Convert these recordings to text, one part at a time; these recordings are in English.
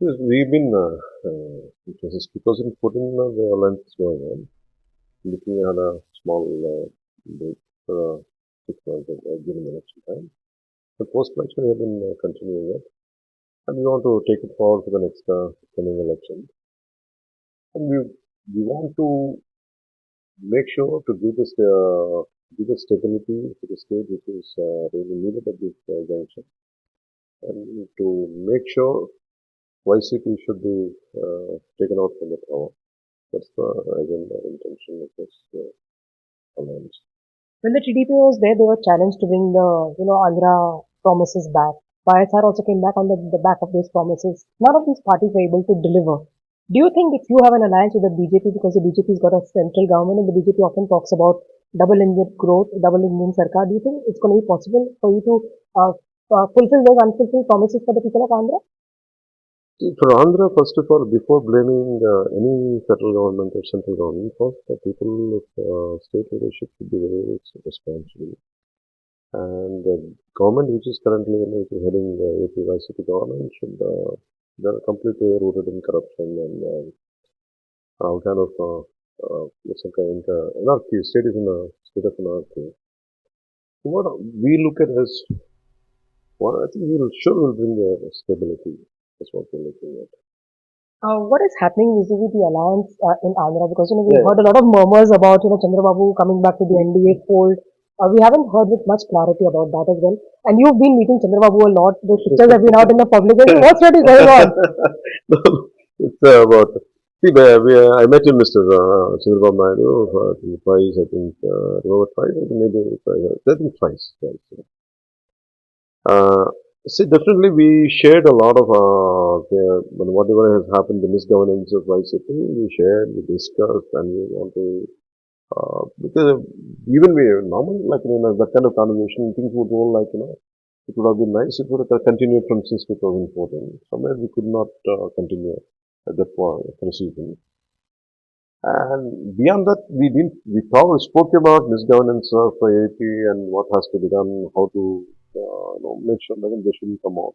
Yes, we've been, since 2014, the alliance is going on. Looking at a small break for 6 months during the election time. But post-election, we have been continuing it. And we want to take it forward for the next coming election. And we want to make sure to give the stability to the state which is really needed at this junction. And to make sure YCP should be taken out from the power. That's the agenda intention of this alliance. When the TDP was there, they were challenged to bring the, Andhra promises back. YSR also came back on the back of those promises. None of these parties were able to deliver. Do you think if you have an alliance with the BJP, because the BJP's got a central government and the BJP often talks about double engine growth, double engine sarkar, do you think it's going to be possible for you to fulfill those unfulfilled promises for the people of Andhra? For Andhra, first of all, before blaming any federal government or central government, first the people of state leadership should be very responsible. And the government which is currently heading the APY city government should, they're completely rooted in corruption and all kind of, some kind of anarchy. State is in a state of anarchy. So what we look at as, well, I think we'll bring stability. That's what we're looking at. What is happening vis-a-vis the alliance in Andhra? Because we've Yeah. heard a lot of murmurs about Chandrababu coming back to the NDA fold. We haven't heard with much clarity about that as well. And you've been meeting Chandrababu a lot. Those pictures have been out in the public. What's really going on? No, it's about. See, I met you, Mr. Chandrababu Naidu, twice, I think, over twice, I think maybe twice, I think twice. Uh, See, definitely we shared a lot of whatever has happened, the misgovernance of YCP, we shared, we discussed, and we want to, because even we, normally, like, that kind of conversation, things would go like, it would have been nice, it would have continued from since 2014. Somewhere we could not continue at that point, precision. And beyond that, we spoke about misgovernance of AP and what has to be done, how to make sure that they shouldn't come out.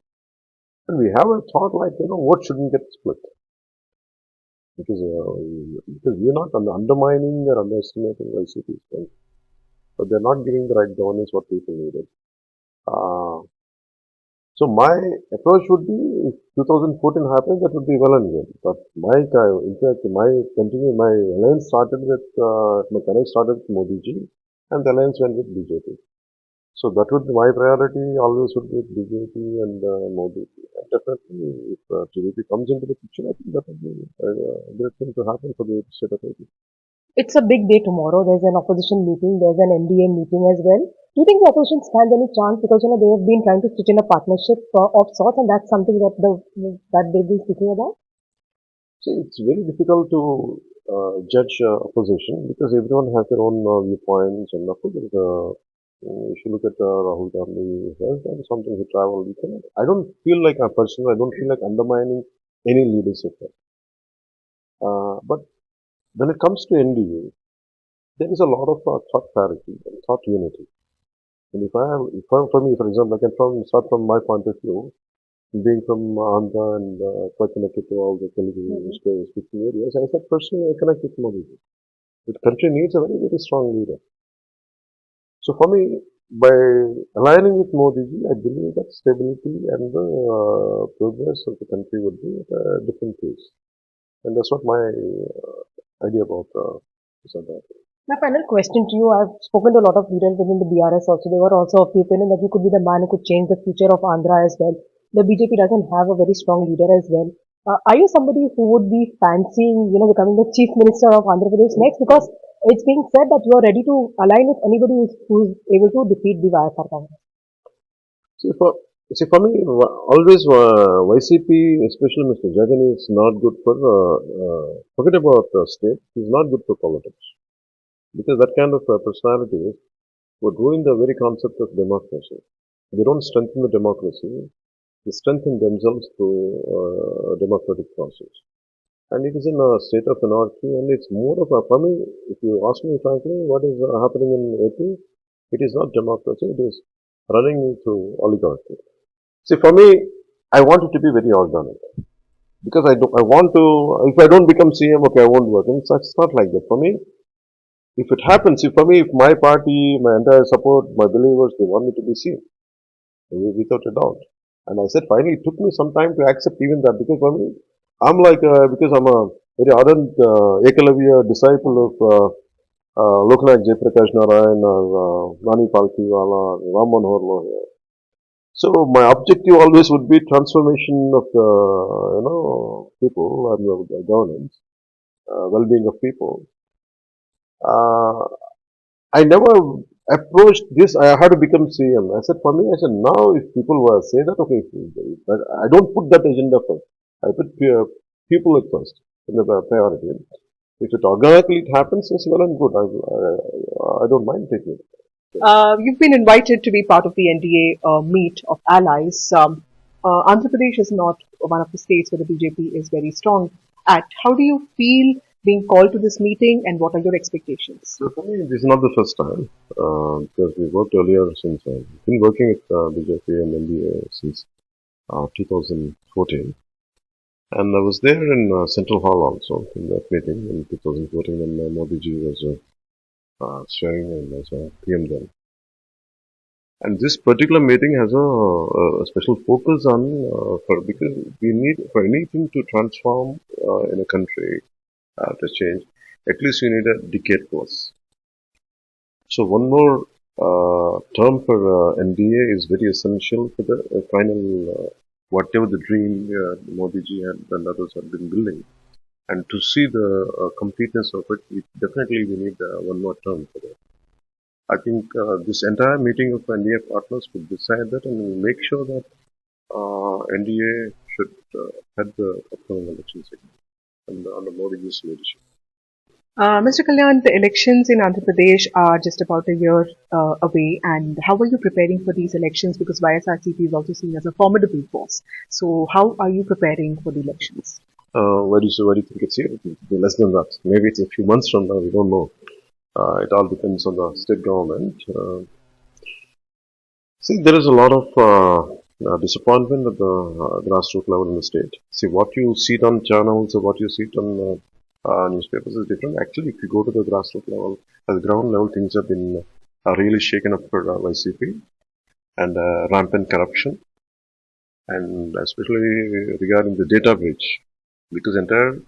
And we have a thought like, what shouldn't get split? Because we're not undermining or underestimating YCP's strength, but they're not giving the right governance what people needed. Uh, so my approach would be, if 2014 happens, that would be well and good. But in fact, my alliance started with, my connect started with Modi ji, and the alliance went with BJP. So that would be my priority, always would be with BJP and Modi. And definitely, if TDP comes into the picture, I think that would be a great thing to happen for the state of AP. It's a big day tomorrow. There's an opposition meeting. There's an NDA meeting as well. Do you think the opposition stands any chance? Because they have been trying to stitch in a partnership of sorts, and that's something that they've been speaking about. See, it's very difficult to judge opposition because everyone has their own viewpoints, and of course, if you look at Rahul Gandhi, he has done something, he traveled. I don't feel like, personally, I don't feel like undermining any leadership. But when it comes to NDA, there is a lot of thought clarity and thought unity. And for me, for example, I can start from my point of view, being from Andhra and quite connected to all the Telugu speaking areas. I said personally, I connect with Modi. The country needs a very, very strong leader. So for me, by aligning with Modi ji, I believe that stability and the progress of the country would be at a different pace. And that's what my idea about this and that. My final question to you, I've spoken to a lot of leaders within the BRS also. They were also of the opinion that you could be the man who could change the future of Andhra as well. The BJP doesn't have a very strong leader as well. Are you somebody who would be fancying, becoming the chief minister of Andhra Pradesh next? Because it's being said that you are ready to align with anybody who's able to defeat the YSR Congress. See, for me, always YCP, especially Mr. Jagan, is not good for, forget about state, he's not good for politics. Because that kind of personality would ruin the very concept of democracy. They don't strengthen the democracy, they strengthen themselves through democratic process. And it is in a state of anarchy, and it's more of a, for me, if you ask me frankly, what is happening in AP, it is not democracy, it is running through oligarchy. See, for me, I want it to be very organic. because I want to. If I don't become CM, okay, I won't work. And it's not like that for me. If it happens, if for me, if my party, my entire support, my believers, they want me to be CM, without a doubt. And I said, finally, it took me some time to accept even that, because for me, I'm like, because I'm a very ardent Ekalavya disciple of Loknath Jaiprakash Narayan or Nani Palkiwala, Ram Manohar Lohia. So my objective always would be transformation of the people and the governance, well-being of people. Uh, I never approached this. I had to become CM. I said, for me, I said, now if people were say that, okay, but I don't put that agenda first. I put people at first in the priority. If it organically it happens, it's well and good. I don't mind taking it. You've been invited to be part of the NDA meet of allies. Andhra Pradesh is not one of the states where the BJP is very strong at. How do you feel being called to this meeting, and what are your expectations? So for me, this is not the first time, because we worked earlier since I've been working with BJP and NDA since 2014. And I was there in Central Hall also in that meeting in 2014 when Modi ji was sharing and as a PM then. And this particular meeting has a special focus on because we need for anything to transform in a country to change, at least you need a decade plus. So one more term for NDA is very essential for the final whatever the dream Modi ji and others have been building. And to see the completeness of it, definitely we need one more term for that. I think this entire meeting of NDA partners would decide that and make sure that NDA should head the upcoming elections under Modi's leadership. Mr. Kalyan, the elections in Andhra Pradesh are just about a year away, and how are you preparing for these elections? Because YSRCP is also seen as a formidable force. So, how are you preparing for the elections? Where do you think it's here? It'll be less than that. Maybe it's a few months from now. We don't know. It all depends on the state government. See, there is a lot of disappointment at the grassroots level in the state. See, what you see it on channels or what you see it on newspapers is different. Actually, if you go to the grassroots level, at the ground level, things have been really shaken up for YCP and rampant corruption, and especially regarding the data breach, because entire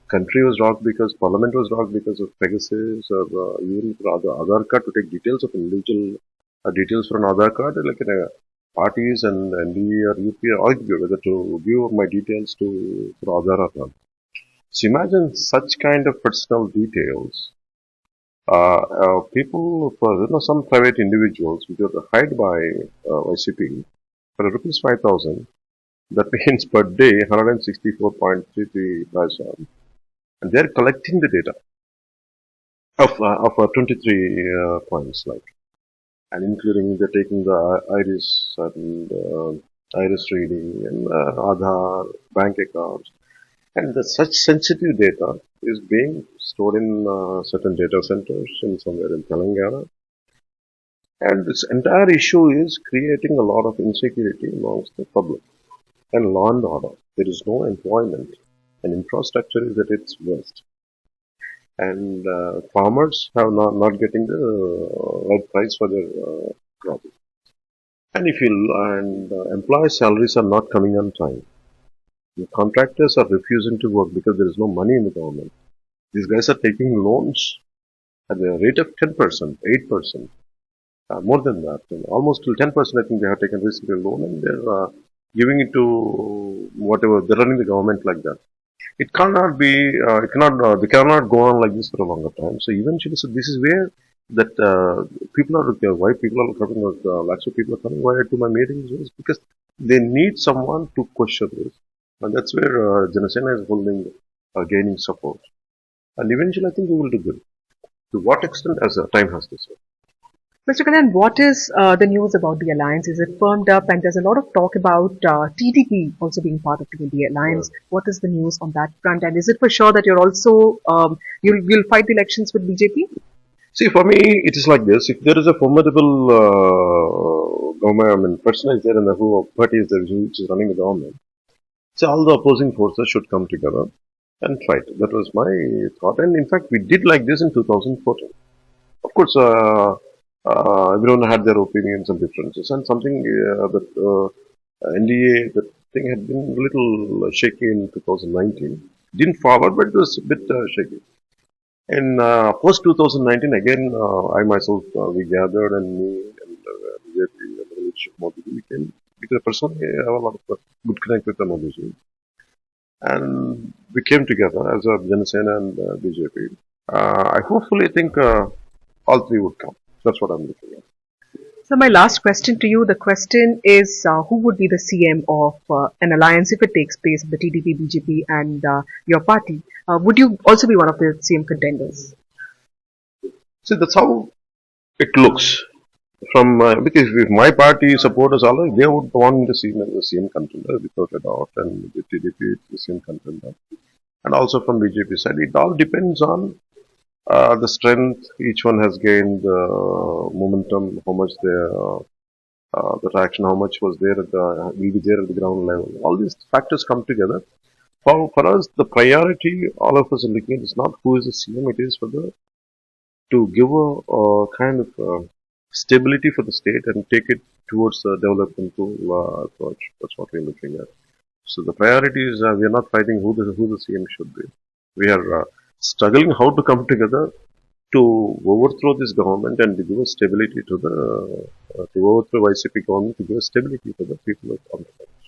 country was rocked because parliament was rocked because of Pegasus or even for Adarka to take details of individual details for an Aadhaar card, like parties and NDA or UP or all whether to give my details to for Aadhaar or not. So imagine such kind of personal details. People, some private individuals, which are hid by YCP for rupees 5,000. That means per day 164.33 paisa, and they are collecting the data of 23 points, like, and including they're taking the iris and iris reading and Aadhaar, bank accounts. And such sensitive data is being stored in certain data centers in somewhere in Telangana. And this entire issue is creating a lot of insecurity amongst the public and law and order. There is no employment and infrastructure is at its worst. And farmers have not getting the right price for their crop. And employee salaries are not coming on time. The contractors are refusing to work because there is no money in the government. These guys are taking loans at the rate of 10%, 8%, more than that. And almost till 10%, I think they have taken recently loan and they're giving it to whatever. They're running the government like that. It cannot be, they cannot go on like this for a longer time. So eventually, so this is where that why people are coming, lots of people are coming, why to my meetings is because they need someone to question this. And that's where Janasena is holding, gaining support. And eventually, I think we will do good. To what extent, as time has to say. Mr. Kalyan, what is the news about the alliance? Is it firmed up? And there's a lot of talk about TDP also being part of the alliance. Yeah. What is the news on that front? And is it for sure that you're also you'll fight the elections with BJP? See, for me, it is like this. If there is a formidable government, person is there and the party is there which is running the government, So all the opposing forces should come together and fight. That was my thought. And in fact, we did like this in 2014. Of course, everyone had their opinions and differences, and something that NDA, the thing had been a little shaky in 2019. Didn't forward, but it was a bit shaky. In post 2019, again, I myself, we gathered and me and BJP and the leadership Modi, we came because personally I have a lot of good connect with the Modi ji. And we came together as a Janasena and BJP. I hopefully think all three would come. That's what I'm looking at. So my last question to you, the question is who would be the CM of an alliance if it takes place, the TDP, BJP and your party? Would you also be one of the CM contenders? See, that's how it looks. From because if my party supporters are like, they would want to see me as the same contender without a doubt, and the TDP is the same contender. And also from BJP side, it all depends on the strength each one has gained, momentum, how much the traction, how much was there will be there at the ground level. All these factors come together. For us, the priority all of us are looking at is not who is the CM, it is for the to give a kind of stability for the state and take it towards the developmental approach. That's what we're looking at. So the priority is we are not fighting who the CM should be. We are struggling how to come together to overthrow this government and to give a stability to the to overthrow YCP government, to give a stability to the people of Andhra Pradesh.